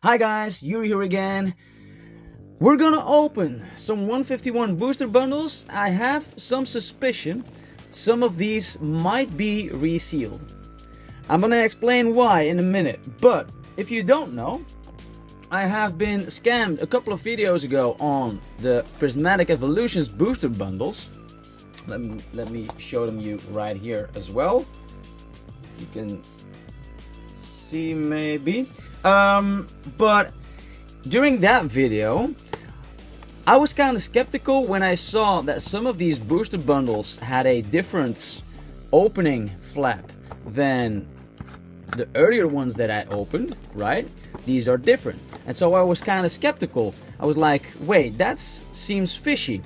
Hi guys, Yuri here again. We're gonna open some 151 booster bundles. I have some suspicion some of these might be resealed. I'm gonna explain why in a minute, but if you don't know, I have been scammed a couple of videos ago on the Prismatic Evolutions booster bundles. Let me show them you right here as well. If you can see maybe. But during that video, I was kind of skeptical when I saw that some of these booster bundles had a different opening flap than the earlier ones that I opened, right? These are different. And so I was kind of skeptical. I was like, wait, that seems fishy.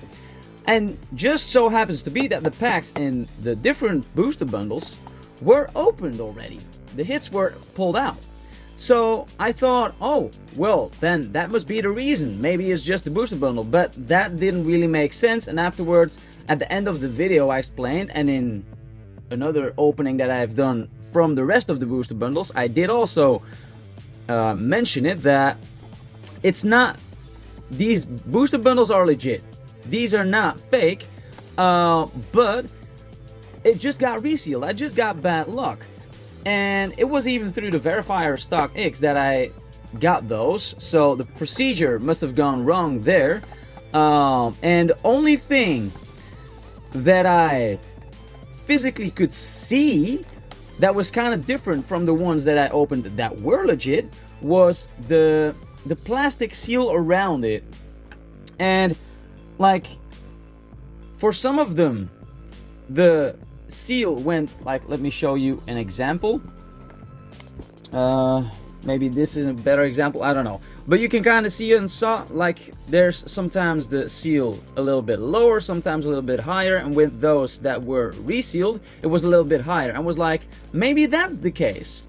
And just so happens to be that the packs in the different booster bundles were opened already. The hits were pulled out. So I thought, oh, well, then that must be the reason. Maybe it's just the booster bundle, but that didn't really make sense. And afterwards, at the end of the video, I explained, and in another opening that I've done from the rest of the booster bundles, I did also mention it, that it's not, these booster bundles are legit. These are not fake, but it just got resealed. I just got bad luck. And it was even through the verifier StockX that I got those, so the procedure must have gone wrong there. And the only thing that I physically could see that was kind of different from the ones that I opened that were legit was the plastic seal around it. And like, for some of them, the seal went like, let me show you an example. Maybe this is a better example, I don't know, but you can kind of see and saw like there's sometimes the seal a little bit lower, sometimes a little bit higher, and with those that were resealed it was a little bit higher. I was like, maybe that's the case.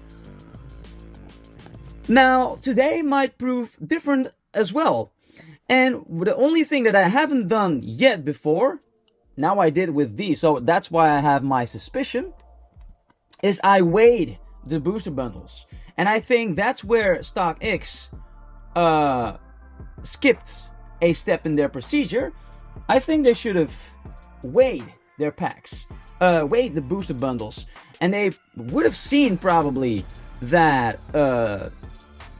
Now today might prove different as well, and the only thing that I haven't done yet before, now I did with these, so that's why I have my suspicion, is I weighed the booster bundles. And I think that's where StockX skipped a step in their procedure. I think they should have weighed their packs, weighed the booster bundles, and they would have seen probably that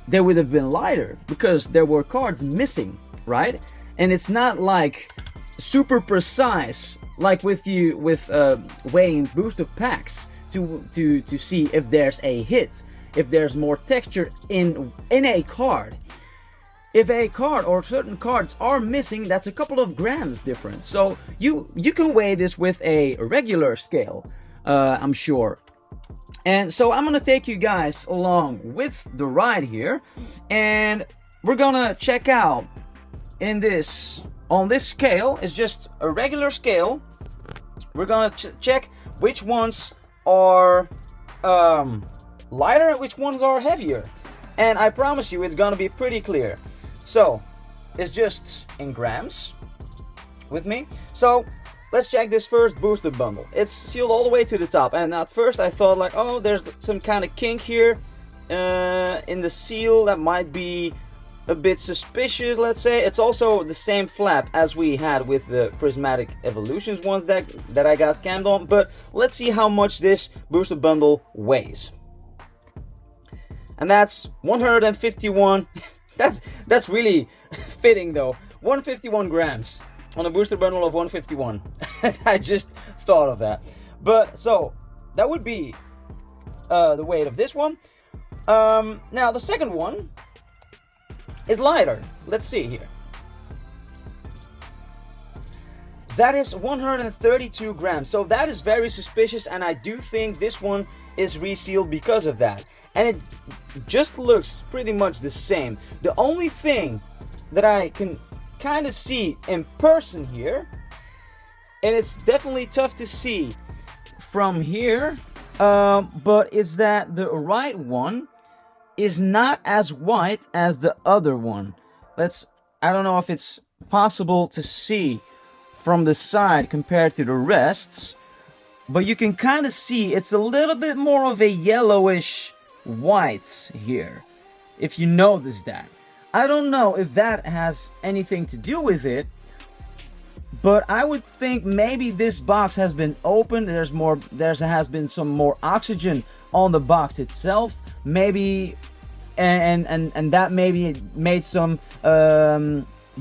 they would have been lighter because there were cards missing, right? And it's not like super precise like with weighing booster packs to see if there's a hit, if there's more texture in a card. If a card or certain cards are missing, that's a couple of grams different. So you can weigh this with a regular scale, I'm sure. And so I'm gonna take you guys along with the ride here, and we're gonna check out on this scale. It's just a regular scale. We're gonna check which ones are lighter and which ones are heavier, and I promise you it's gonna be pretty clear. So it's just in grams with me. So let's check this first booster bundle. It's sealed all the way to the top, and at first I thought like, oh, there's some kind of kink here in the seal that might be a bit suspicious, let's say. It's also the same flap as we had with the Prismatic Evolutions ones that I got scammed on, but let's see how much this booster bundle weighs. And that's 151. that's really fitting though. 151 grams on a booster bundle of 151. I just thought of that. But so that would be the weight of this one. Now the second one is lighter. Let's see here. That is 132 grams. So that is very suspicious, and I do think this one is resealed because of that. And it just looks pretty much the same. The only thing that I can kind of see in person here, and it's definitely tough to see from here, but it's that the right one is not as white as the other one. I don't know if it's possible to see from the side compared to the rest, but you can kind of see it's a little bit more of a yellowish white here. if you notice that. I don't know if that has anything to do with it, but I would think maybe this box has been opened. There has been some more oxygen on the box itself. Maybe, and that maybe made some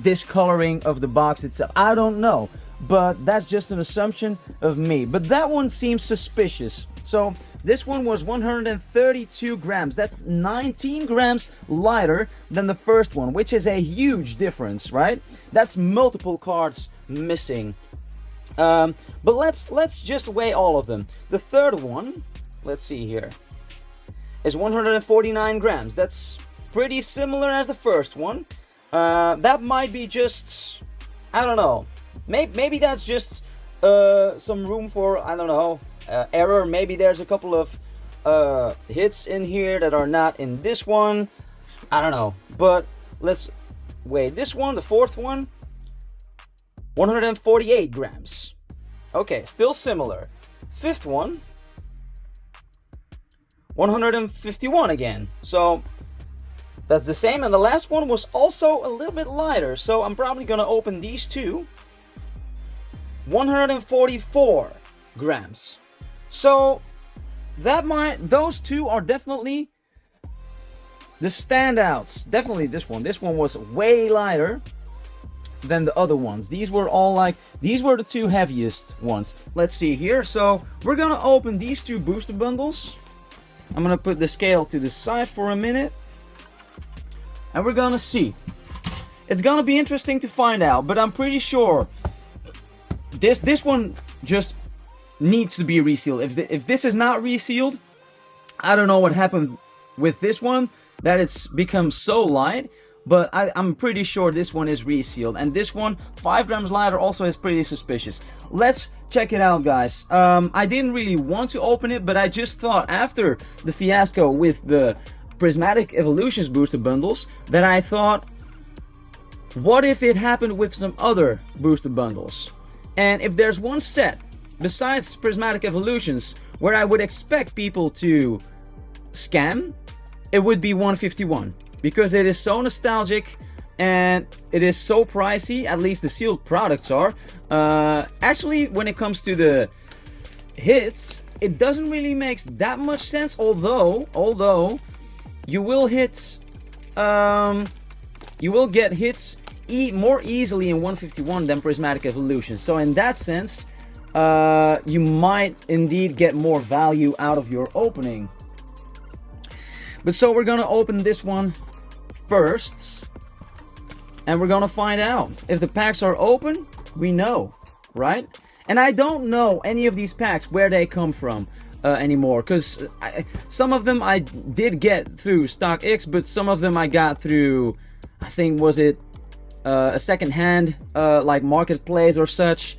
discoloring of the box itself. I don't know, but that's just an assumption of me. But that one seems suspicious. So this one was 132 grams. That's 19 grams lighter than the first one, which is a huge difference, right? That's multiple cards missing. But let's just weigh all of them. The third one, let's see here, is 149 grams. That's pretty similar as the first one. That might be just, I don't know. Maybe that's just some room for, I don't know, error. Maybe there's a couple of hits in here that are not in this one. I don't know. But let's weigh this one, the fourth one. 148 grams. Okay, still similar. Fifth one, 151 again. So that's the same. And the last one was also a little bit lighter. So I'm probably gonna open these two. 144 grams. So those two are definitely the standouts. Definitely this one. This one was way lighter than the other ones. These were the two heaviest ones. Let's see here. So we're gonna open these two booster bundles. I'm gonna put the scale to the side for a minute, and we're gonna see. It's gonna be interesting to find out, but I'm pretty sure this one just needs to be resealed. If this is not resealed, I don't know what happened with this one, that it's become so light, but I'm pretty sure this one is resealed. And this one, 5 grams lighter, also is pretty suspicious. Let's check it out, guys. I didn't really want to open it, but I just thought after the fiasco with the Prismatic Evolutions booster bundles, that I thought, what if it happened with some other booster bundles? And if there's one set besides Prismatic Evolutions where I would expect people to scam, it would be 151, because it is so nostalgic and it is so pricey. At least the sealed products are. Actually, when it comes to the hits, it doesn't really make that much sense, although you will hit you will get hits more easily in 151 than Prismatic Evolution. So in that sense, you might indeed get more value out of your opening. But so we're gonna open this one first, and we're gonna find out if the packs are open. We know, right? And I don't know any of these packs where they come from anymore, because some of them I did get through StockX, but some of them I got through, I think, was it a second-hand like marketplace or such.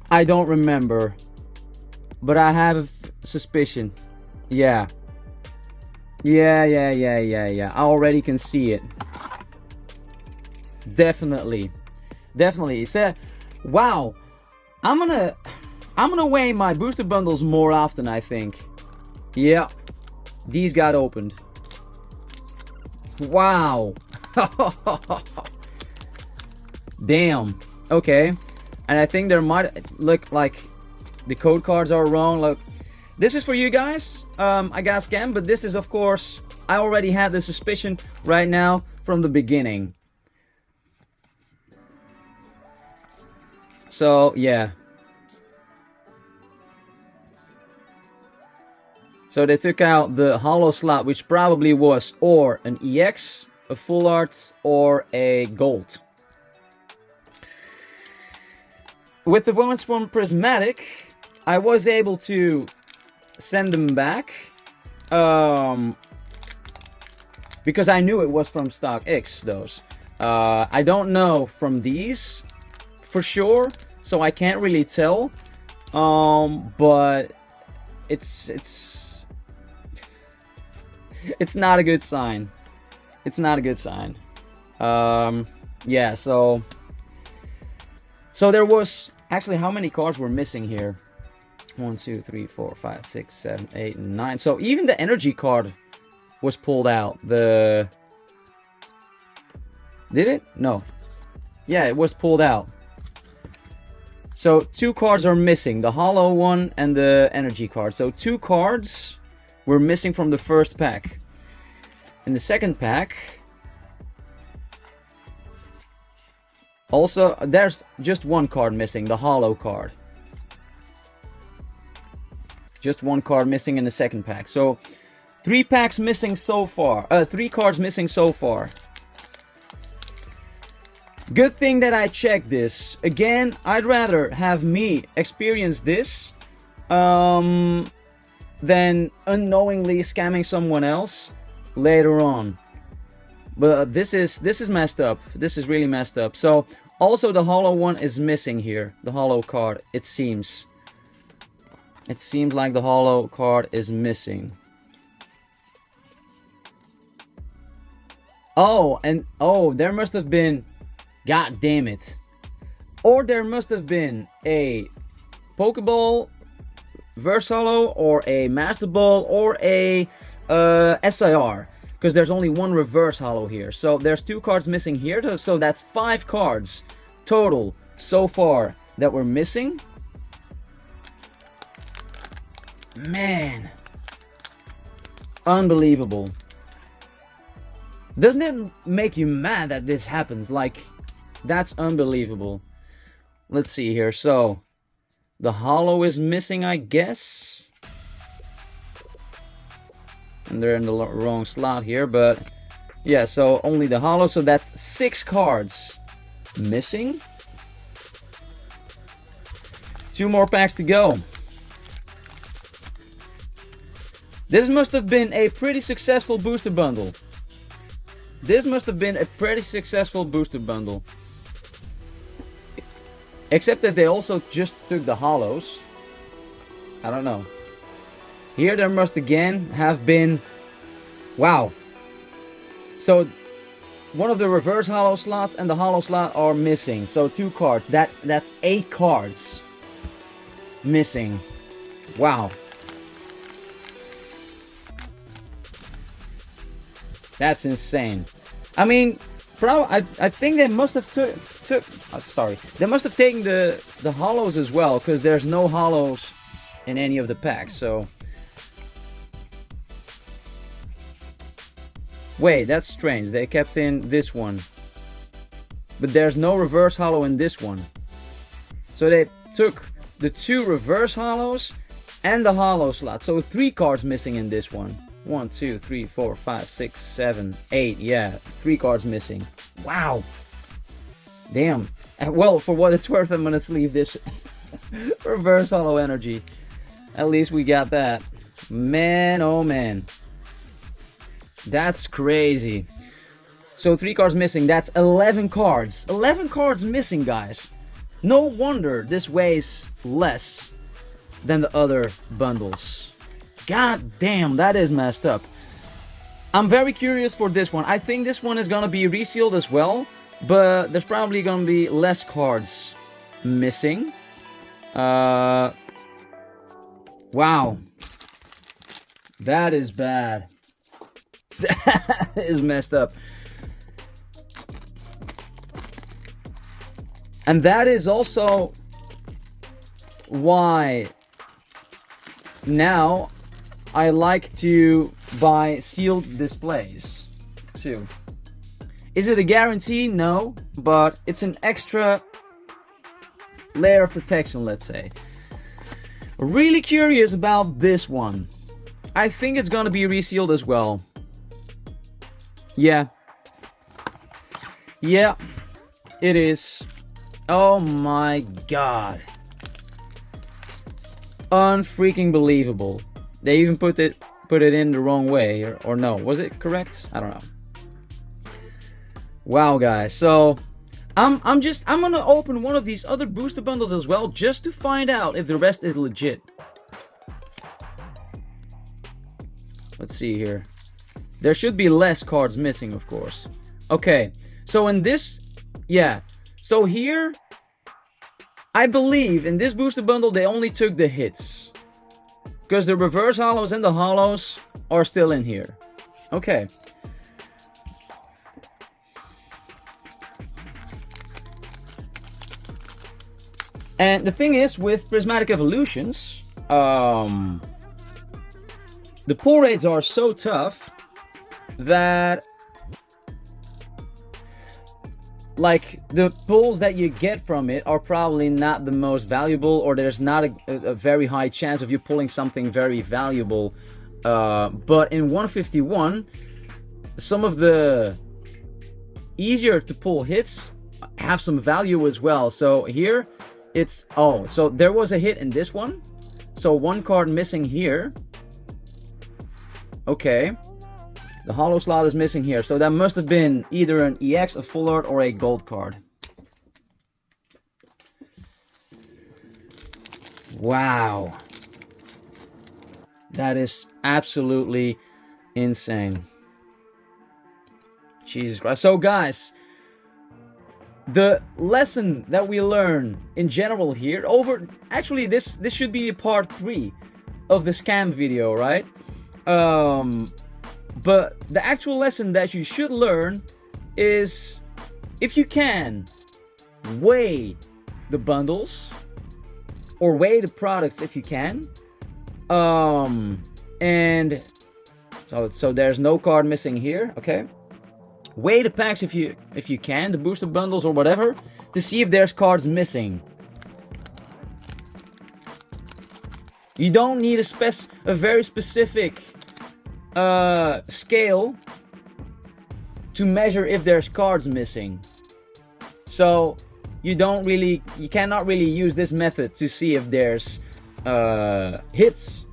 I don't remember, but I have a suspicion. Yeah. I already can see it. Definitely. So, wow. I'm gonna weigh my booster bundles more often, I think. Yeah. These got opened. Wow. Damn. Okay. And I think there might look like the code cards are wrong. Look, this is for you guys. I got scammed, but this is, of course, I already had the suspicion right now from the beginning. So, yeah. So they took out the holo slot, which probably was or an EX, a full art, or a gold. With the ones from Prismatic, I was able to send them back because I knew it was from StockX, those. I don't know from these for sure, so I can't really tell. But it's not a good sign. It's not a good sign. Yeah, so there was actually, how many cards were missing here? 1, 2, 3, 4, 5, 6, 7, 8, 9. So even the energy card was pulled out. Did it? No. Yeah, it was pulled out. So 2 cards are missing, the hollow one and the energy card. So 2 cards were missing from the first pack. In the second pack, also there's just 1 card missing, the hollow card. Just 1 card missing in the second pack. So 3 packs missing so far. 3 cards missing so far. Good thing that I checked this. Again, I'd rather have me experience this than unknowingly scamming someone else later on. But this is messed up. This is really messed up. So also the hollow one is missing here. The hollow card, it seems. It seems like the hollow card is missing. Oh, and oh, there must have been, god damn it. Or there must have been a Pokeball Reverse Hollow or a Master Ball or a SIR. Because there's only 1 Reverse Hollow here. So there's 2 cards missing here. So that's 5 cards total so far that we're missing. Man. Unbelievable. Doesn't it make you mad that this happens? Like, that's unbelievable. Let's see here. So, the hollow is missing, I guess. And they're in the wrong slot here, but yeah, so only the hollow. So that's 6 cards missing. 2 more packs to go. This must have been a pretty successful booster bundle. This must have been a pretty successful booster bundle. Except if they also just took the hollows. I don't know. Here there must again have been... Wow. So, one of the reverse hollow slots and the hollow slot are missing. So 2 cards. That's 8 cards missing. Wow. That's insane. I mean, I think they must have they must have taken the hollows as well, because there's no hollows in any of the packs. So wait, that's strange. They kept in this one, but there's no reverse hollow in this one. So they took the 2 reverse hollows and the hollow slot. So 3 cards missing in this one. 1, 2, 3, 4, 5, 6, 7, 8. Yeah, 3 cards missing. Wow. Damn. Well, for what it's worth, I'm gonna sleeve this reverse hollow energy. At least we got that. Man, oh man. That's crazy. So 3 cards missing. That's 11 cards. 11 cards missing, guys. No wonder this weighs less than the other bundles. God damn, that is messed up. I'm very curious for this one. I think this one is gonna be resealed as well, but there's probably gonna be less cards missing. Wow. That is bad. That is messed up. And that is also why now I like to buy sealed displays too. Is it a guarantee? No, but it's an extra layer of protection, let's say. Really curious about this one. I think it's gonna be resealed as well. Yeah. Yeah, it is. Oh my god. Unfreaking believable. They even put it in the wrong way, or no, was it correct? I don't know. Wow, guys. So I'm gonna open one of these other booster bundles as well, just to find out if the rest is legit. Let's see here. There should be less cards missing, of course. Okay, so in this, yeah. So here, I believe in this booster bundle they only took the hits, because the reverse hollows and the hollows are still in here. Okay. And the thing is, with prismatic evolutions, the pull rates are so tough that, like, the pulls that you get from it are probably not the most valuable, or there's not a very high chance of you pulling something very valuable. But in 151, some of the easier to pull hits have some value as well. So here it's, oh, so there was a hit in this one, so one card missing here. Okay, the hollow slot is missing here, so that must have been either an EX, a full art, or a gold card. Wow, that is absolutely insane. Jesus Christ. So guys, the lesson that we learn in general here, actually this should be a part 3 of the scam video, right? But the actual lesson that you should learn is, if you can, weigh the bundles, or weigh the products if you can. And so there's no card missing here, okay? Weigh the packs if you can, the booster bundles or whatever, to see if there's cards missing. You don't need a very specific scale to measure if there's cards missing. So you cannot really use this method to see if there's hits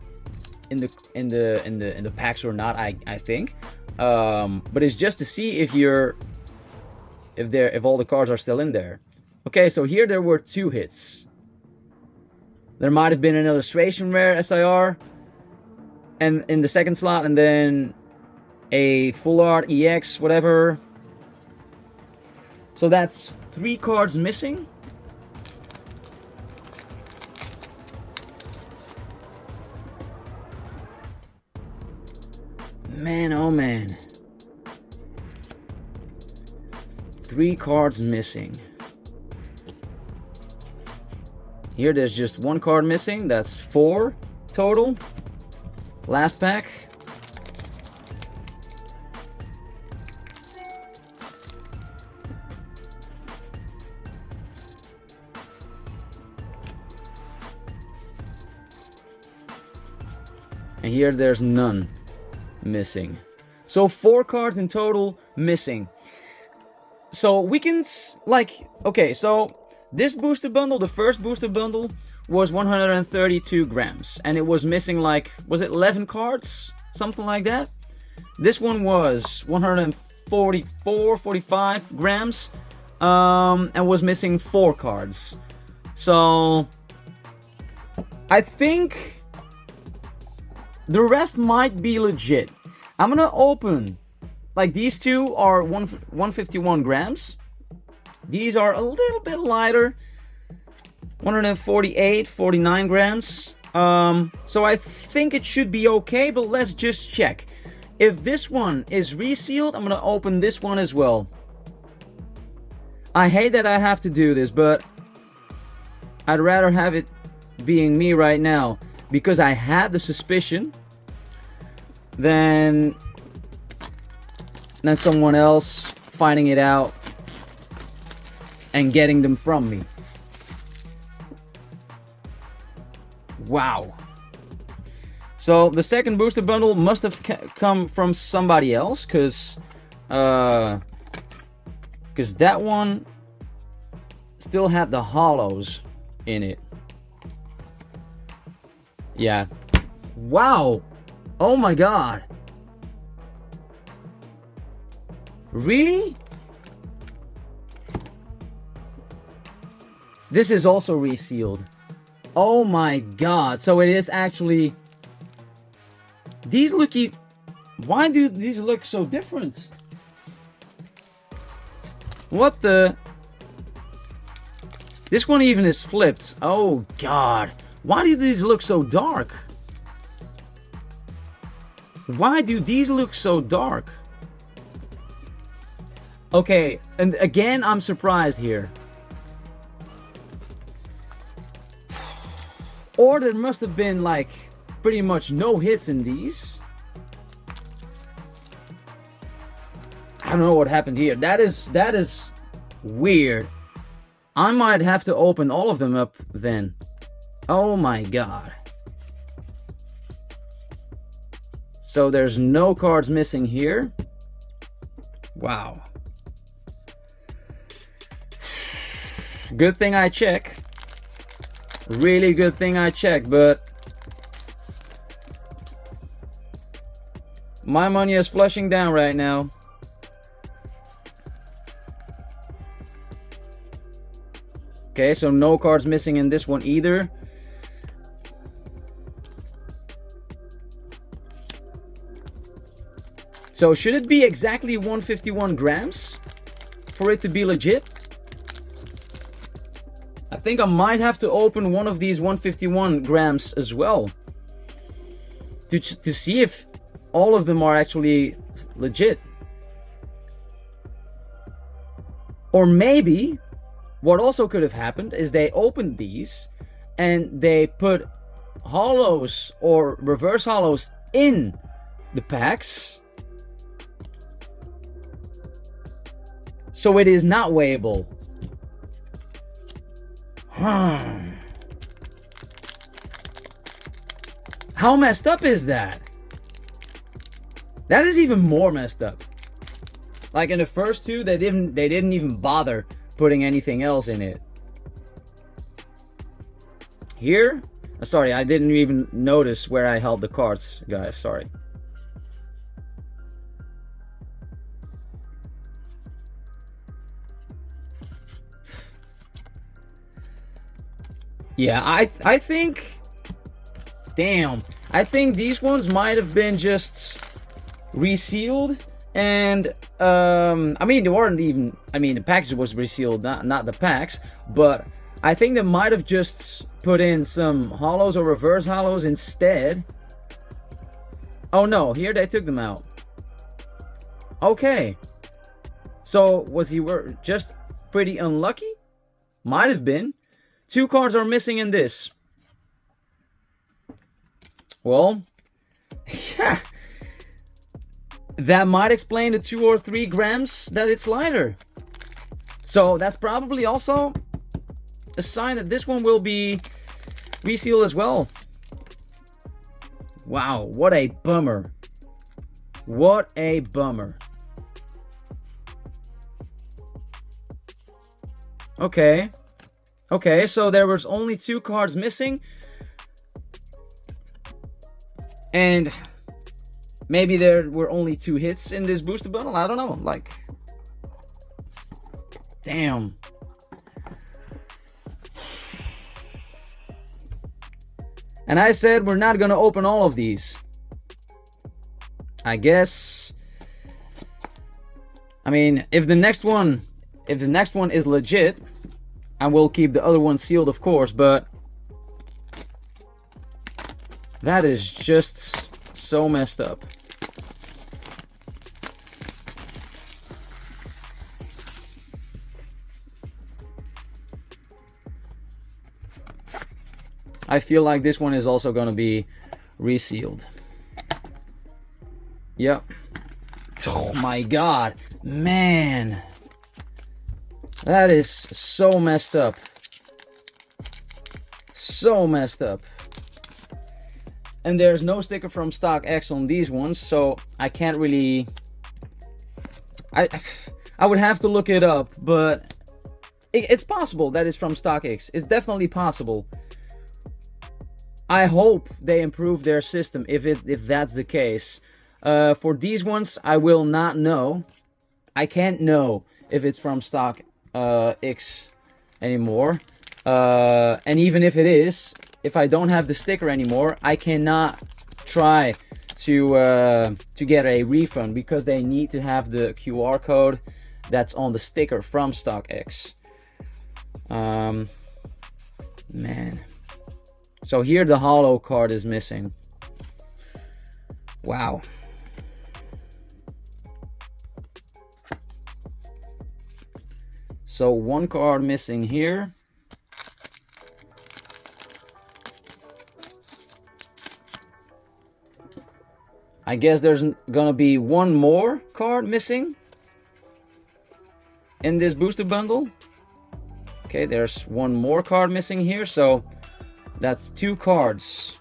in the packs or not. I think. But it's just to see if all the cards are still in there. Okay, so here there were 2 hits. There might have been an illustration rare SIR, and in the second slot, and then a full art EX, whatever. So that's 3 cards missing. Man, oh man. 3 cards missing. Here there's just 1 card missing. That's 4 total. Last pack. And here there's none missing. So 4 cards in total missing. So we can, okay, so this booster bundle, the first booster bundle, was 132 grams. And it was missing, like, was it 11 cards? Something like that. This one was 45 grams. And was missing 4 cards. So I think the rest might be legit. I'm gonna open, like, these 2 are 151 grams. These are a little bit lighter, 148, 49 grams. So I think it should be okay, but let's just check. If this one is resealed, I'm gonna open this one as well. I hate that I have to do this, but I'd rather have it being me right now, because I had the suspicion than someone else finding it out and getting them from me. Wow. So the second booster bundle must have come from somebody else, because that one still had the hollows in it. Yeah. Wow. Oh my god. Really? This is also resealed. Oh my god. So it is actually... These look... Why do these look so different? What the... This one even is flipped. Oh god. Why do these look so dark? Why do these look so dark? Okay, and again, I'm surprised here. Or there must have been like pretty much no hits in these. I don't know what happened here. That is weird. I might have to open all of them up then. Oh my god. So there's no cards missing here. Wow. Good thing I check. Really good thing I checked, but my money is flushing down right now. Okay, so no cards missing in this one either. So should it be exactly 151 grams for it to be legit? I think I might have to open one of these 151 grams as well to see if all of them are actually legit. Or maybe what also could have happened is they opened these and they put hollows or reverse hollows in the packs, so it is not weighable. How messed up is that? That is even more messed up. Like in the first two, they didn't even bother putting anything else in it. Here, sorry, I didn't even notice where I held the cards, guys. Sorry. Yeah, I think, damn, I think these ones might have been just resealed, and I mean they weren't even, I mean the package was resealed, not the packs, but I think they might have just put in some hollows or reverse hollows instead. Oh no, here they took them out. Okay, so was he just pretty unlucky? Might have been. 2 cards are missing in this. Well, yeah, that might explain the 2 or 3 grams that it's lighter. So that's probably also a sign that this one will be resealed as well. Wow, what a bummer. What a bummer. Okay. Okay, so there was only 2 cards missing. And maybe there were only 2 hits in this booster bundle. I don't know. Like, damn. And I said we're not gonna open all of these. I guess. I mean, if the next one is legit, I will keep the other one sealed, of course, but that is just so messed up. I feel like this one is also going to be resealed. Yep. Oh my god. Man. That is so messed up. So messed up. And there's no sticker from Stock X on these ones, so I can't really... I would have to look it up, but it's possible that it's from Stock X. It's definitely possible. I hope they improve their system if that's the case. For these ones, I will not know. I can't know if it's from Stock X anymore. And even if it is, if I don't have the sticker anymore, I cannot try to get a refund because they need to have the QR code that's on the sticker from Stock X. Man. So here the hollow card is missing. Wow. So one card missing here. I guess there's gonna be one more card missing in this booster bundle. Okay, there's one more card missing here, so that's 2 cards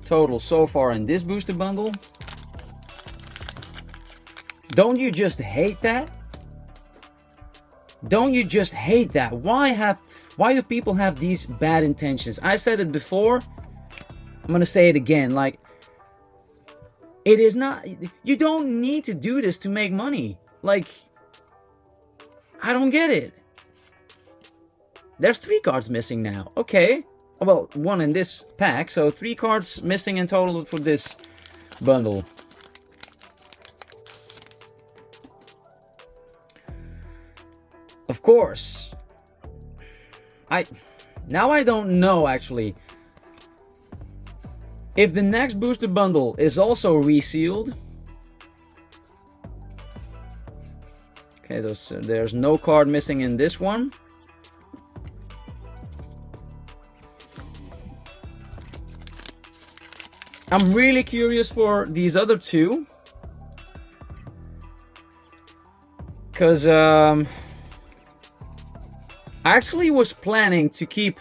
total so far in this booster bundle. Don't you just hate that? Don't you just hate that? Why do people have these bad intentions? I said it before, I'm gonna say it again, like, it is not, you don't need to do this to make money. Like, I don't get it. There's 3 cards missing now. Okay. Well, 1 in this pack, so 3 cards missing in total for this bundle. Of course. Now I don't know, actually, if the next booster bundle is also resealed. Okay, there's no card missing in this one. I'm really curious for these other 2. Because I actually was planning to keep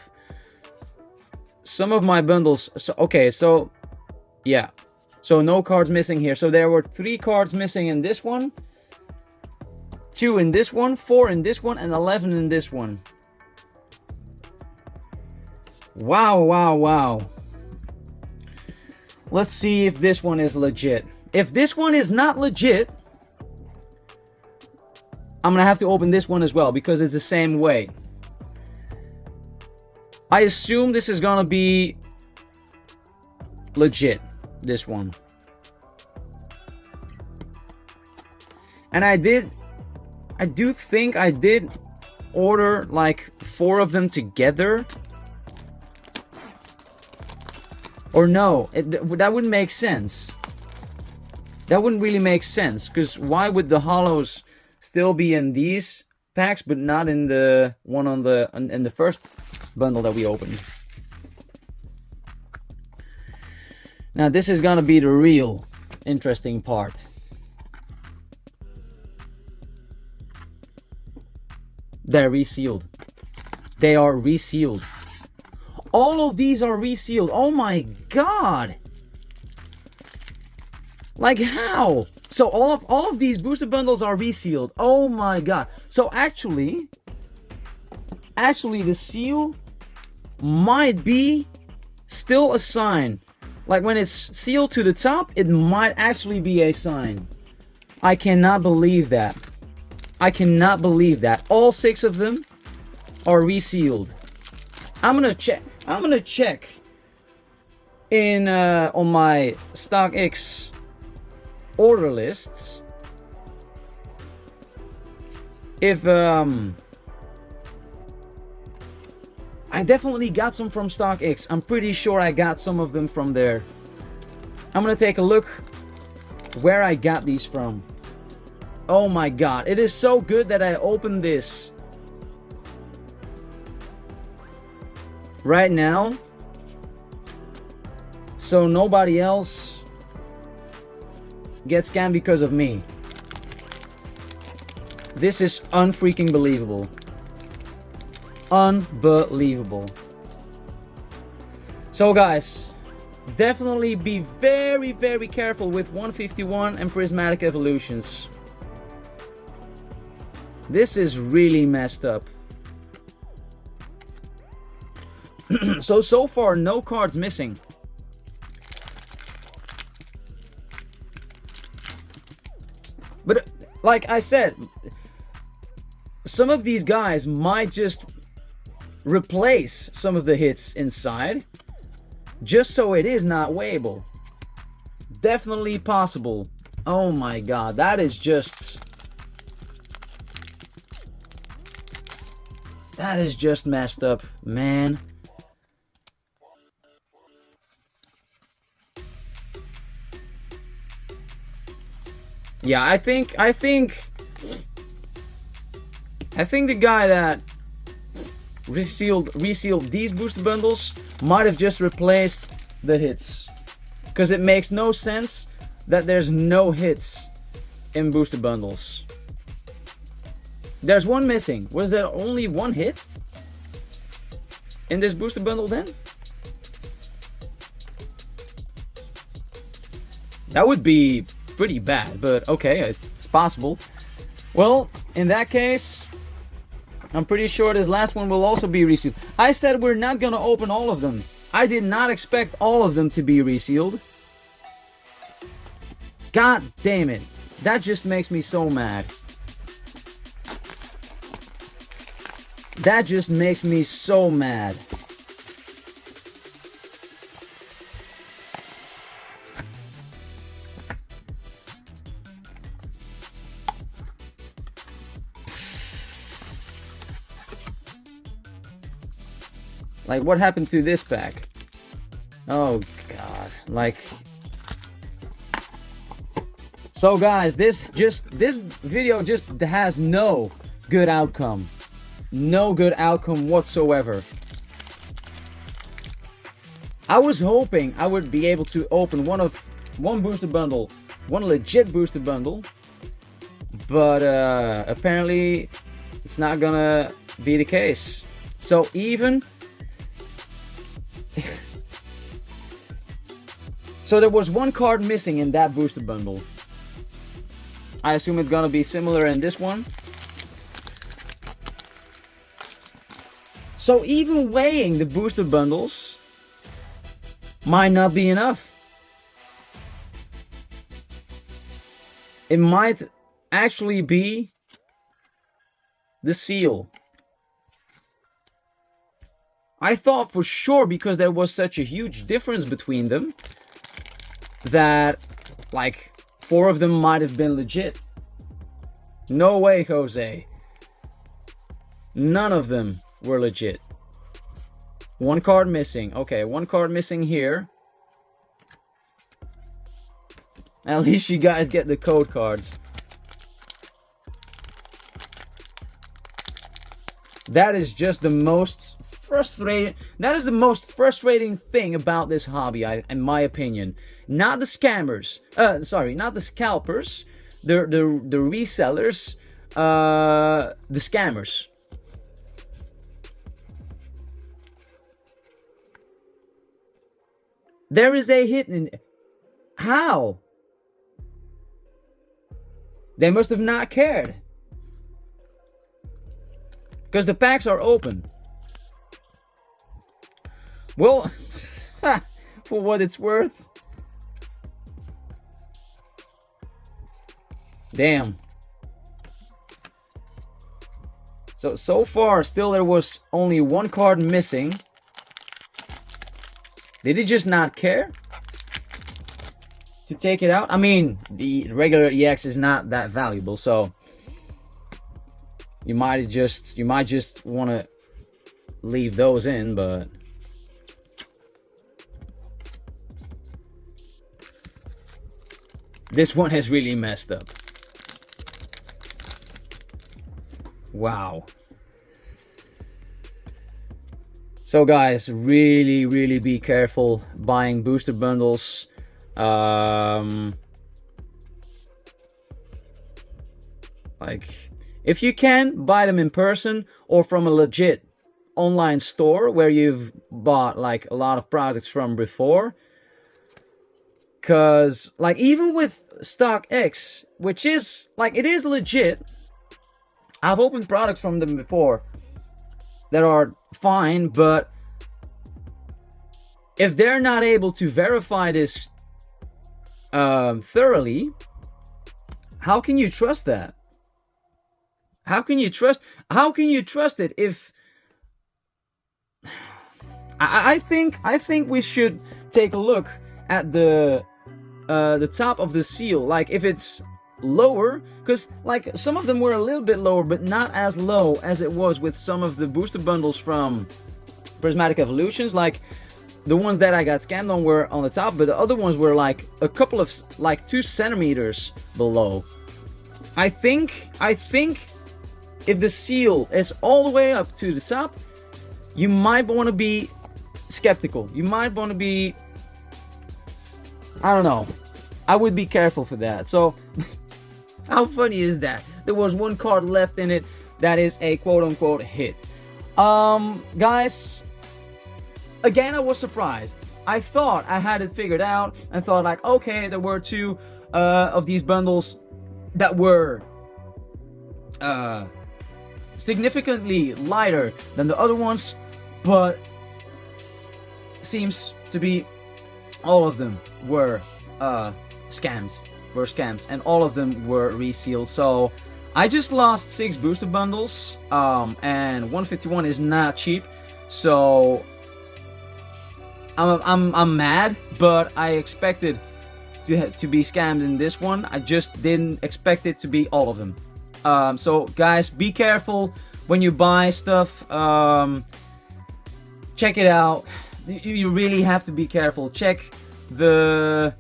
some of my bundles. So, okay, so yeah, so no cards missing here. So there were 3 cards missing in this one, 2 in this one, 4 in this one, and 11 in this one. Wow, wow, wow. Let's see if this one is legit. If this one is not legit, I'm gonna have to open this one as well, because it's the same way. I assume this is gonna be legit, this one. And I do think I did order like 4 of them together. Or no, that wouldn't make sense. That wouldn't really make sense, because why would the holos still be in these packs but not in the one in the first bundle that we opened? Now this is gonna be the real interesting part. They're resealed. They are resealed. All of these are resealed. Oh my god! Like, how? So all of these booster bundles are resealed. Oh my god. So actually the seal might be still a sign. Like, when it's sealed to the top, it might actually be a sign. I cannot believe that. I cannot believe that. All 6 of them are resealed. I'm gonna check in on my StockX order lists if I definitely got some from StockX. I'm pretty sure I got some of them from there. I'm gonna take a look where I got these from. Oh my god, it is so good that I opened this right now, so nobody else gets scammed because of me. This is unfreaking believable. Unbelievable. So guys, definitely be very, very careful with 151 and prismatic evolutions. This is really messed up. So far, no cards missing. But like I said, some of these guys might just replace some of the hits inside, just so it is not weighable. Definitely possible. Oh my god, that is just messed up, man. Yeah, I think I think the guy that resealed these booster bundles might have just replaced the hits, because it makes no sense that there's no hits in booster bundles. There's one missing. Was there only one hit in this booster bundle then? That would be pretty bad, but okay, it's possible. Well, in that case, I'm pretty sure this last one will also be resealed. I said we're not gonna open all of them. I did not expect all of them to be resealed. God damn it. That just makes me so mad. That just makes me so mad. Like, what happened to this pack? Oh god, like... So guys, this video just has no good outcome. No good outcome whatsoever. I was hoping I would be able to open one booster bundle, one legit booster bundle, but apparently it's not gonna be the case. So even so there was one card missing in that booster bundle. I assume it's gonna be similar in this one. So even weighing the booster bundles might not be enough. It might actually be the seal. I thought for sure, because there was such a huge difference between them, that like 4 of them might have been legit. No way, Jose. None of them were legit. One card missing. Okay, one card missing here. At least you guys get the code cards. That is just the most frustrating. That is the most frustrating thing about this hobby, in my opinion. Not the scammers. Sorry, not the scalpers. The resellers. The scammers. There is a hit in... How? They must have not cared. Because the packs are open. Well, for what it's worth. Damn. So far, still there was only one card missing. Did he just not care to take it out? I mean, the regular EX is not that valuable, so you might just want to leave those in, but this one has really messed up. Wow. So guys, really be careful buying booster bundles. Like, if you can, buy them in person or from a legit online store where you've bought like a lot of products from before. Cause like, even with StockX, which is like, it is legit. I've opened products from them before that are fine, but if they're not able to verify this thoroughly, how can you trust that? How can you trust it if I think we should take a look at the top of the seal, like if it's lower, because like some of them were a little bit lower, but not as low as it was with some of the booster bundles from Prismatic Evolutions. Like the ones that I got scammed on were on the top, but the other ones were like a couple of, like 2 centimeters below. I think if the seal is all the way up to the top, you might want to be skeptical. You might want to be, I don't know. I would be careful for that. So, how funny is that? There was one card left in it that is a quote-unquote hit. Guys, again, I was surprised. I thought I had it figured out. I thought like, okay, there were two of these bundles that were significantly lighter than the other ones, but seems to be all of them were scams, and all of them were resealed. So I just lost 6 booster bundles, and 151 is not cheap, so I'm mad, but I expected to be scammed in this one. I just didn't expect it to be all of them. So guys, be careful when you buy stuff. Check it out. You really have to be careful. Check the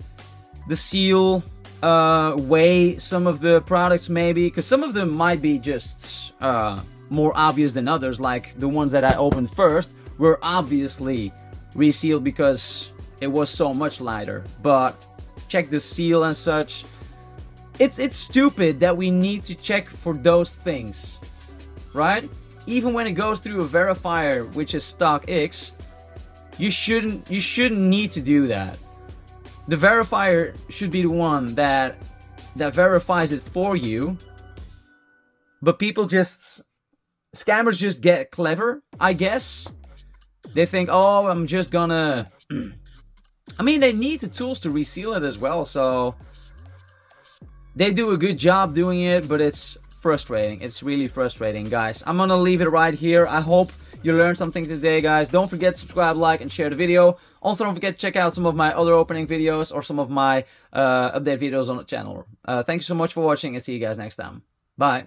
seal, weigh some of the products maybe, because some of them might be just more obvious than others. Like the ones that I opened first were obviously resealed because it was so much lighter. But check the seal and such. It's stupid that we need to check for those things, right? Even when it goes through a verifier, which is StockX, you shouldn't need to do that. The verifier should be the one that verifies it for you. But scammers just get clever, I guess. They think, oh, I'm just gonna... I mean, they need the tools to reseal it as well, so... They do a good job doing it, but it's frustrating. It's really frustrating, guys. I'm gonna leave it right here. I hope you learned something today, guys. Don't forget to subscribe, like, and share the video. Also, don't forget to check out some of my other opening videos or some of my update videos on the channel. Thank you so much for watching, and see you guys next time. Bye.